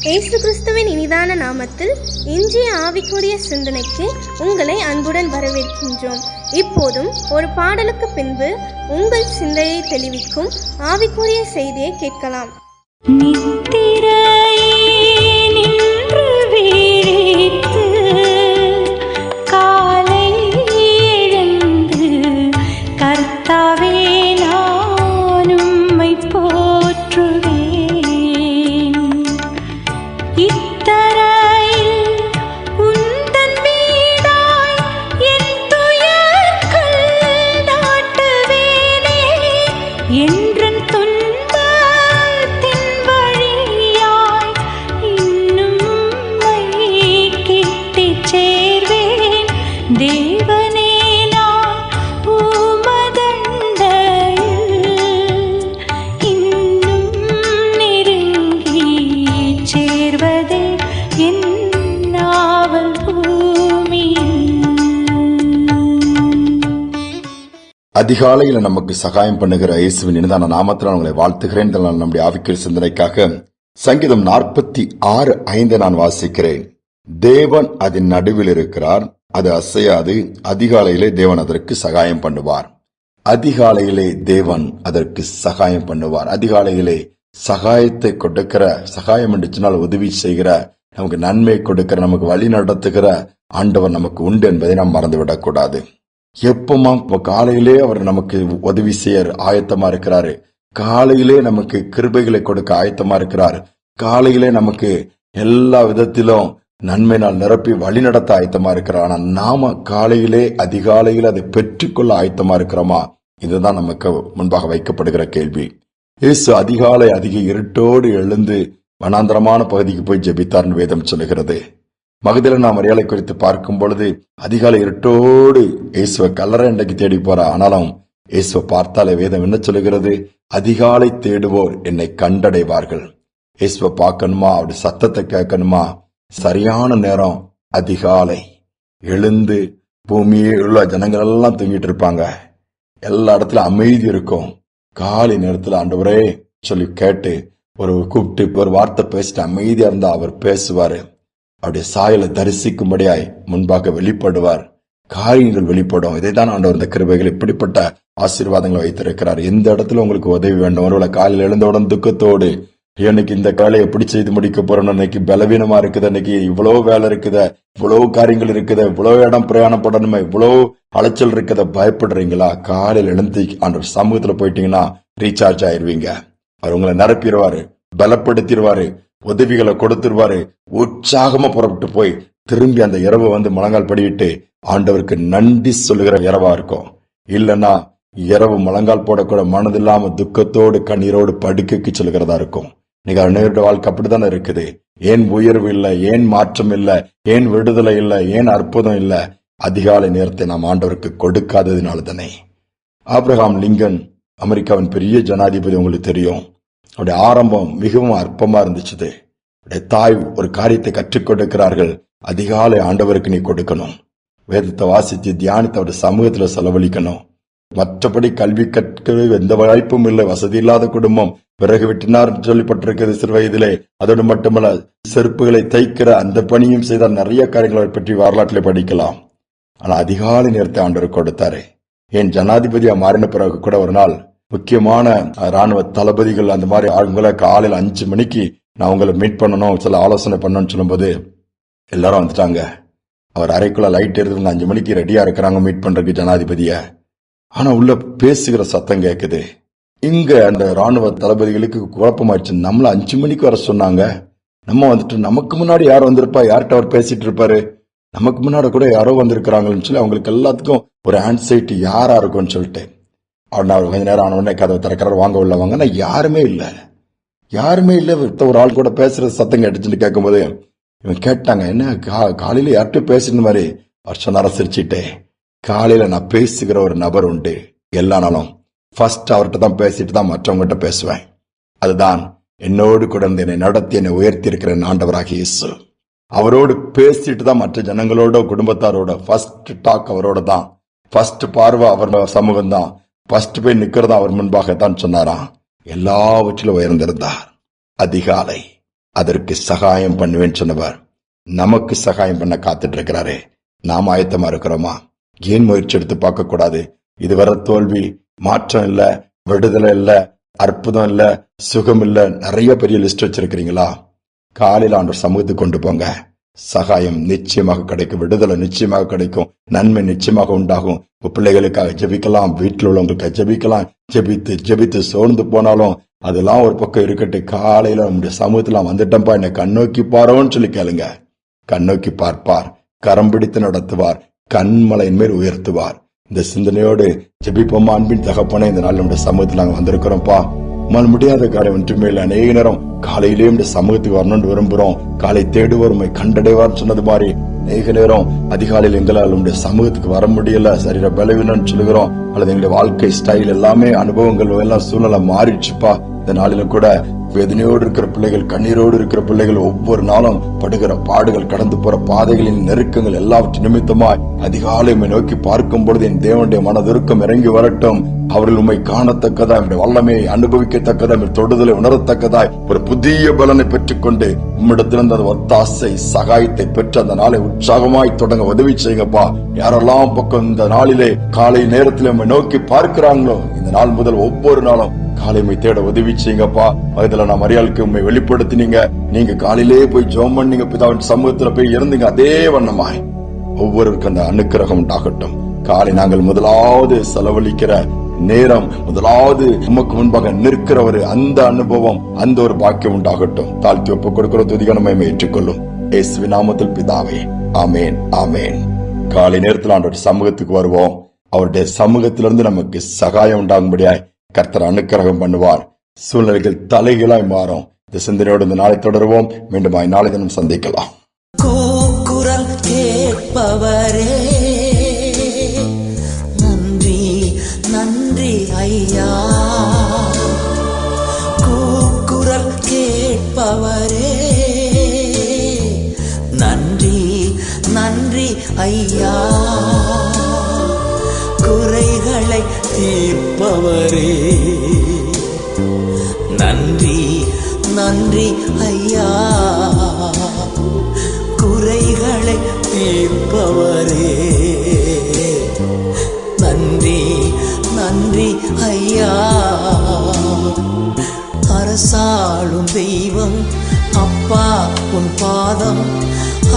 இயேசு கிறிஸ்துவின் இனிதான நாமத்தில் இன்றைய ஆவிக்குரிய சிந்தனைக்கு உங்களை அன்புடன் வரவேற்கின்றோம். இப்போதும் ஒரு பாடலுக்கு பின்பு உங்கள் சிந்தையை தெளிவிக்கும் ஆவிக்குரிய செய்தியை கேட்கலாம். அதிகாலையில நமக்கு சகாயம் பண்ணுகிற இயேசுவின் இனிதான நாமத்தில் உங்களை வாழ்த்துகிறேன். நம்முடைய ஆவிக்குரிய சிந்தனைக்காக சங்கீதம் 46:5 நான் வாசிக்கிறேன். தேவன் அதன் நடுவில் இருக்கிறார், அது அசையாது. அதிகாலையிலே தேவன் அதற்கு சகாயம் பண்ணுவார். அதிகாலையிலே தேவன் அதற்கு சகாயம் பண்ணுவார். அதிகாலையிலே சகாயத்தை கொடுக்கிற, சகாயம் என்று சொன்னால் உதவி செய்கிற, நமக்கு நன்மை கொடுக்கிற, நமக்கு வழி நடத்துகிற ஆண்டவர் நமக்கு உண்டு என்பதை நாம் மறந்துவிடக் கூடாது. எப்பமா காலையிலே அவர் நமக்கு உதவி செய்ய ஆயத்தமா இருக்கிறாரு. காலையிலே நமக்கு கிருபைகளை கொடுக்க ஆயத்தமா இருக்கிறார். காலையிலே நமக்கு எல்லா விதத்திலும் நன்மையினால் நிரப்பி வழி நடத்த ஆயத்தமா இருக்கிறார். ஆனா நாம காலையிலே அதிகாலையில் அதை பெற்றுக்கொள்ள ஆயத்தமா இருக்கிறோமா? இதுதான் நமக்கு முன்பாக வைக்கப்படுகிற கேள்வி. இயேசு அதிகாலை அதிக இருட்டோடு எழுந்து வனாந்தரமான பகுதிக்கு போய் ஜெபித்தார்னு வேதம் சொல்லுகிறது. மகதலேனா மரியாதை குறித்து பார்க்கும் பொழுது அதிகாலை இருட்டோடு இயேசுவை கல்லறை இன்றைக்கு தேடி போறா. ஆனாலும் இயேசுவை பார்த்தாலே வேதம் என்ன சொல்லுகிறது? அதிகாலை தேடுவோர் என்னை கண்டடைவார்கள். இயேசுவை பார்க்கணுமா, அப்படி சத்தத்தை கேட்கணுமா? சரியான நேரம் அதிகாலை. எழுந்து பூமியே உள்ள ஜனங்கள் எல்லாம் தூங்கிட்டு இருப்பாங்க. எல்லா இடத்துல அமைதி இருக்கும். காலை நேரத்துல ஆண்டவரே சொல்லி கேட்டு ஒரு கூப்பிட்டு ஒரு வார்த்தை பேசிட்டு அமைதியா இருந்தா அவர் பேசுவாரு. அவருடைய சாயலை தரிசிக்கும்படியாய் முன்பாக வெளிப்படுவார். காரியங்கள் வெளிப்படும். இதைதான் ஆண்டவர் இந்த கிருபைகள் இப்படிப்பட்ட ஆசீர்வாதங்களை வைத்திருக்கிறார். எந்த இடத்துல உங்களுக்கு உதவி வேண்டும், ஒருவேளை காலையில் எழுந்தவுடன் துக்கத்தோடு இன்னைக்கு இந்த வேலையை எப்படி செய்து முடிக்க போறோம், இன்னைக்கு பலவீனமா இருக்குது, இன்னைக்கு இவ்வளவு வேலை இருக்குது, இவ்வளவு காரியங்கள் இருக்குது, இவ்வளவு இடம் பிரயாணப்படணுமே, இவ்வளவு அலைச்சல் இருக்குத, பயப்படுறீங்களா? காலையில் எழுந்து ஆண்டவர் சமூகத்துல போயிட்டீங்கன்னா ரீசார்ஜ் ஆயிருவீங்க. அவர் உங்களை நிரப்பிடுவாரு, பலப்படுத்திடுவாரு, உதவிகளை கொடுத்துருவாரு. உற்சாகமா புறப்பட்டு போய் திரும்பி அந்த இரவு முழங்கால் படிவிட்டு ஆண்டவருக்கு நன்றி சொல்லுகிற இரவா இருக்கும். இல்லைன்னா இரவு முழங்கால் போடக்கூட மனதில்லாம துக்கத்தோடு கண்ணீரோடு படுக்கைக்கு சொல்லுகிறதா இருக்கும். நீங்க அநேகருடைய வாழ்க்கை அப்படித்தானே இருக்குது. ஏன் உயர்வு இல்லை, ஏன் மாற்றம் இல்லை, ஏன் விடுதலை இல்லை, ஏன் அற்புதம் இல்லை? அதிகாலை நேரத்தை நாம் ஆண்டவருக்கு கொடுக்காததினால தானே. ஆபிரகாம் லிங்கன் அமெரிக்காவின் பெரிய ஜனாதிபதி, உங்களுக்கு தெரியும். அவருடைய ஆரம்பம் மிகவும் அற்பமா இருந்துச்சு. தாய் ஒரு காரியத்தை கற்றுக் கொடுக்கிறார்கள். அதிகாலை ஆண்டவருக்கு நீ கொடுக்கணும், வேதத்தை வாசித்து தியானித்து அவருடைய சமூகத்துல செலவழிக்கணும். மற்றபடி கல்வி கற்க எந்த வாய்ப்பும் இல்லை. வசதி இல்லாத குடும்பம், பிறகு விட்டினார் சொல்லப்பட்டிருக்கிறது சிறு வயதிலே. அதோடு மட்டுமல்ல, செருப்புகளை தைக்கிற அந்த பணியும் செய்தார். நிறைய காரியங்களை பற்றி வரலாற்றிலே படிக்கலாம். ஆனா அதிகாலை நேரத்தை ஆண்டவர் கொடுத்தாரு. என் ஜனாதிபதியா மாறின பிறகு கூட ஒரு நாள் முக்கியமான ராணுவ தளபதிகள் அந்த மாதிரி ஆளுங்களை காலையில் 5 மணிக்கு நான் உங்களை மீட் பண்ணணும், சில ஆலோசனை பண்ணணும்னு சொல்லும் போது எல்லாரும் வந்துட்டாங்க. அவர் அறைக்குள்ள லைட் எடுத்து 5 மணிக்கு ரெடியா இருக்கிறாங்க மீட் பண்றதுக்கு ஜனாதிபதிய. ஆனா உள்ள பேசுகிற சத்தம் கேக்குது. இங்க அந்த ராணுவ தளபதிகளுக்கு குழப்பமாயிடுச்சு. நம்மள 5 மணிக்கு வர சொன்னாங்க, நம்ம நமக்கு முன்னாடி யார் வந்திருப்பா, யார்கிட்ட அவர் பேசிட்டு இருப்பாரு, நமக்கு முன்னாடி கூட யாரோ வந்திருக்கிறாங்கன்னு சொல்லி அவங்களுக்கு எல்லாத்துக்கும் ஒரு ஆன்சைட்டி யாரா இருக்கும்னு சொல்லிட்டு அவர் கொஞ்ச நேரம் ஆன உடனே கதவை திறக்கிறார். வாங்க உள்ள வாங்க. நான் யாருமே இல்லை. ஒரு ஆள் கூட பேசுறது சத்தம் கேட்டுச்சுன்னு கேட்கும் போது இவன் கேட்டாங்க, என்ன காலையில யார்கிட்ட பேசுற மாதிரி? வருஷம் நேரம் சிரிச்சுட்டே, காலையில நான் பேசுகிற ஒரு நபர் உண்டு. எல்லா நாளும் ஃபர்ஸ்ட் அவர்கிட்ட தான் பேசிட்டு தான் மற்றவங்ககிட்ட பேசுவேன். அதுதான் என்னோடு கூட என்னை நடத்தி என்னை உயர்த்தி இருக்கிற ஆண்டவராகிய இயேசு. அவரோடு பேசிட்டு தான் மற்ற ஜனங்களோட குடும்பத்தாரோட ஃபர்ஸ்ட் டாக் அவரோட தான். ஃபர்ஸ்ட் பார்வை அவர் சமூகம் தான். ஃபர்ஸ்ட் போய் நிக்கிறதா அவர் முன்பாகத்தான் சொன்னாராம். எல்லாவற்றிலும் உயர்ந்திருந்தார். அதிகாலை அதற்கு சகாயம் பண்ணுவேன்னு சொன்னவர் நமக்கு சகாயம் பண்ண காத்துட்டு இருக்கிறாரே. நாம் ஆயத்தமா இருக்கிறோமா? ஏன் முயற்சி எடுத்து பார்க்க கூடாது? இதுவரை தோல்வி, மாற்றம் இல்ல, விடுதலை இல்ல, அற்புதம் இல்ல, சுகம் இல்ல, நிறைய பெரிய லிஸ்ட் வச்சிருக்கிறீங்களா? காலையில் ஆண்டவர் சமூகத்துக்கு கொண்டு போங்க. சகாயம் நிச்சயமாக கிடைக்கும், விடுதலை நிச்சயமாக கிடைக்கும், நன்மை நிச்சயமாக உண்டாகும். பிள்ளைகளுக்காக ஜெபிக்கலாம், வீட்டில் உள்ளவங்களுக்காக ஜெபிக்கலாம். ஜெபித்து சோர்ந்து போனாலும் அதெல்லாம் ஒரு பக்கம் இருக்கட்டு. காலையில நம்முடைய சமூகத்துல வந்துட்டப்பா, என்னை கண்ணோக்கி பாரோன்னு சொல்லி கேளுங்க. கண்ணோக்கி பார்ப்பார், கரம் பிடித்து நடத்துவார், கண்மலையின் மேல் உயர்த்துவார். இந்த சிந்தனையோடு ஜெபிப்போமா? அன்பின் தகப்பனே, இந்த நாள் நம்முடைய சமூகத்தில் நாங்கள் வந்திருக்கிறோம்ப்பா. முடியாத காரியம் ஒன்றுமே இல்லை. அநேக நேரம் காலையிலேயே இந்த சமூகத்துக்கு வரணும்னு விரும்புறோம். காலை தேடுவோர் உண்மை கண்டடைவார்னு சொன்னது மாதிரி அநேக நேரம் அதிகாலையில் எங்களால் நம்முடைய சமூகத்துக்கு வர முடியல, சரீர பலவீனம்னு சொல்லுகிறோம். அல்லது எங்களுடைய வாழ்க்கை ஸ்டைல் எல்லாமே, அனுபவங்கள் எல்லாம் சூழ்நிலை மாறிடுச்சுப்பா. இந்த நாளிலும் கூட வேதனையோடு இருக்கிற பிள்ளைகள், கண்ணீரோடு இருக்கிற பிள்ளைகள், ஒவ்வொரு நாளும் படுகிற பாடுகள், கடந்து போற பாதைகளின் நெருக்கங்கள் எல்லாவற்றின் நிமித்தமாய் அதிகாலை நோக்கி பார்க்கும் பொழுது என் தேவனுடைய மனதிருக்கம் இறங்கி வரட்டும். அவர்கள் உண்மை காணத்தக்கதாய், வல்லமையை அனுபவிக்கத்தக்கதாய், தொடுதலை உணரத்தக்கதாய் ஒரு புதிய பலனை பெற்றுக்கொண்டு உம்மிடத்திலிருந்து அந்த ஒத்தாசை சகாயத்தை பெற்று அந்த நாளை உற்சாகமாய் தொடங்க உதவி செய்யுங்கப்பா. யாரெல்லாம் பக்கம் இந்த நாளிலே காலை நேரத்தில் உம்மை நோக்கி பார்க்கிறாங்களோ, இந்த நாள் முதல் ஒவ்வொரு நாளும் காலைமை தேட உதவி செய்யுங்கப்பா. அதுல நான் மரியாளுக்கு உண்மை வெளிப்படுத்தினீங்க. நீங்க காலையிலேயே போய் ஜெபம் பண்ணீங்க, பிதாவின் சமூகத்துல போய் இருந்தீங்க. அதே வண்ணமாய் ஒவ்வொருவருக்கும் அந்த அனுக்கிரகம் உண்டாகட்டும். காலை நாங்கள் முதலாவது செலவழிக்கிற நேரம், முதலாவது உமக்கு முன்பாக நிற்கிற ஒரு அந்த அனுபவம், அந்த ஒரு பாக்கியம் உண்டாகட்டும். தாழ்த்தி ஒப்புக் கொடுக்கிற துதிகனமை ஏற்றுக்கொள்ளும் இயேசுவின் நாமத்தில் பிதாவே, ஆமேன், ஆமேன். காலை நேரத்தில் ஆண்டவர் சமூகத்துக்கு வருவோம். அவருடைய சமூகத்திலிருந்து நமக்கு சகாயம் உண்டாகும்படியாய் கர்த்தர் அனுக்கிரகம் பண்ணுவார். சூழ்நிலைகள் தலைகளாய் மாறும். இந்த சிந்தனையோடு இந்த நாளை தொடருவோம். மீண்டும் நாளை தினம் சந்திக்கலாம். கூக்குரல் கேட்பவரே, நன்றி நன்றி ஐயா. கூக்குரல் கேட்பவரே, நன்றி நன்றி ஐயா. குறைகளை தீர்ப்பவரே, நன்றி நன்றி ஐயா. குறைகளை தீர்ப்பவரே, நன்றி நன்றி ஐயா. அரசாளும் தெய்வம் அப்பா, உன் பாதம்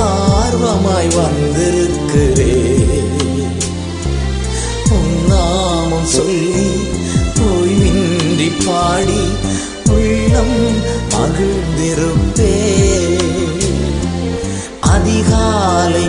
ஆர்வமாய் வந்திருக்கிறே. நாமம் சொல்லி ஓய்வின்றி பாடி உள்ளம் மகிழ்ந்திருப்பே. அதிகாலை